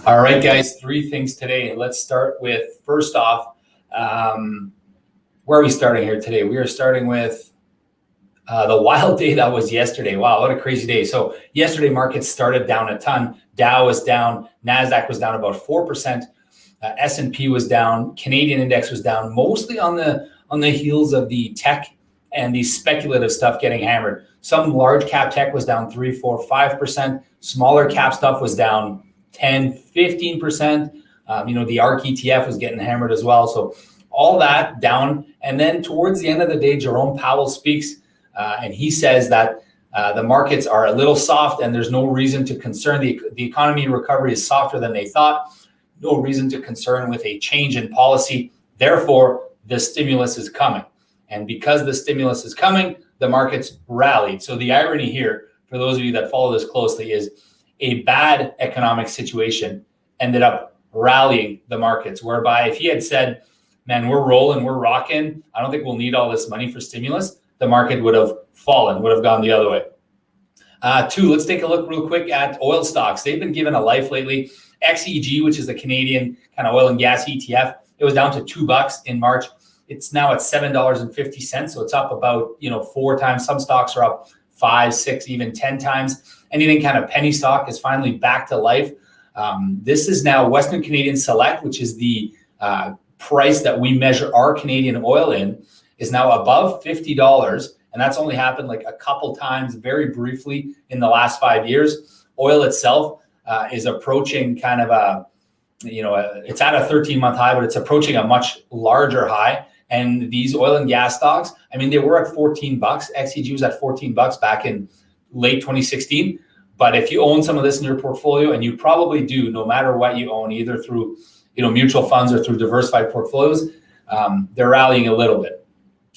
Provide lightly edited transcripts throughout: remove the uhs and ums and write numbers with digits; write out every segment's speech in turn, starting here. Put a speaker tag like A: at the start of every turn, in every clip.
A: All right, guys, three things today. Let's start with, first off, where are we starting here today? We are starting with the wild day that was yesterday. Wow, what a crazy day. So yesterday, markets started down a ton. Dow was down. NASDAQ was down about 4%. S&P was down. Canadian index was down, mostly on the heels of the tech and the speculative stuff getting hammered. Some large cap tech was down 3, 4, 5%. Smaller cap stuff was down 10, 15%. The ARK ETF was getting hammered as well. So all that down. And then towards the end of the day, Jerome Powell speaks and he says that the markets are a little soft and there's no reason to concern. The economy recovery is softer than they thought. No reason to concern with a change in policy. Therefore, the stimulus is coming. And because the stimulus is coming, the markets rallied. So the irony here, for those of you that follow this closely, is a bad economic situation ended up rallying the markets, whereby if he had said, man, we're rolling, we're rocking, I don't think we'll need all this money for stimulus, the market would have fallen, would have gone the other way. Two, let's take a look real quick at oil stocks. They've been given a life lately. XEG, which is the Canadian kind of oil and gas ETF, it was down to $2 in March. It's now at $7.50, so it's up about 4 times. Some stocks are up 5, 6, even 10 times. Anything kind of penny stock is finally back to life. This is now Western Canadian Select, which is the price that we measure our Canadian oil in, is now above $50, and that's only happened like a couple times, very briefly in the last 5 years. Oil itself is approaching kind of it's at a 13-month high, but it's approaching a much larger high. And these oil and gas stocks, I mean, they were at $14. XEG was at $14 back in late 2016. But if you own some of this in your portfolio, and you probably do, no matter what you own, either through mutual funds or through diversified portfolios, they're rallying a little bit.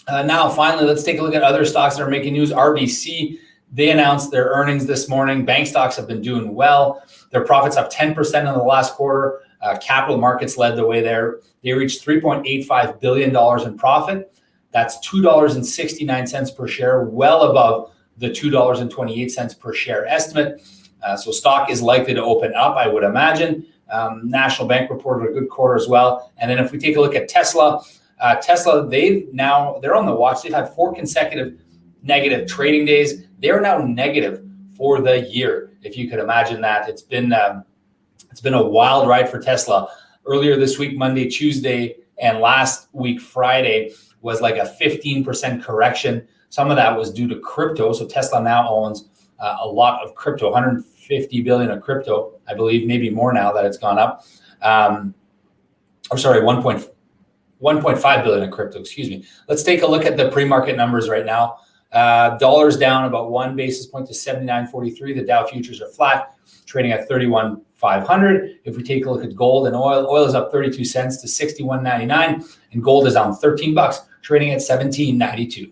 A: Now, finally, let's take a look at other stocks that are making news. RBC, they announced their earnings this morning. Bank stocks have been doing well. Their profits up 10% in the last quarter. Capital markets led the way there. They reached $3.85 billion in profit. That's $2.69 per share, well above the $2.28 per share estimate. So stock is likely to open up, I would imagine. National Bank reported a good quarter as well. And then if we take a look at Tesla, they're on the watch. They've had 4 consecutive negative trading days. They're now negative for the year, if you could imagine that. It's been a wild ride for Tesla. Earlier this week, Monday, Tuesday, and last week, Friday, was like a 15% correction. Some of that was due to crypto. So Tesla now owns a lot of crypto, 150 billion of crypto, I believe, maybe more now that it's gone up. 1.5 billion of crypto, excuse me. Let's take a look at the pre-market numbers right now. Dollars down about 1 basis point to 79.43. The Dow futures are flat, trading at 31,500. If we take a look at gold and oil is up 32 cents to 61.99, and gold is down $13, trading at 17.92.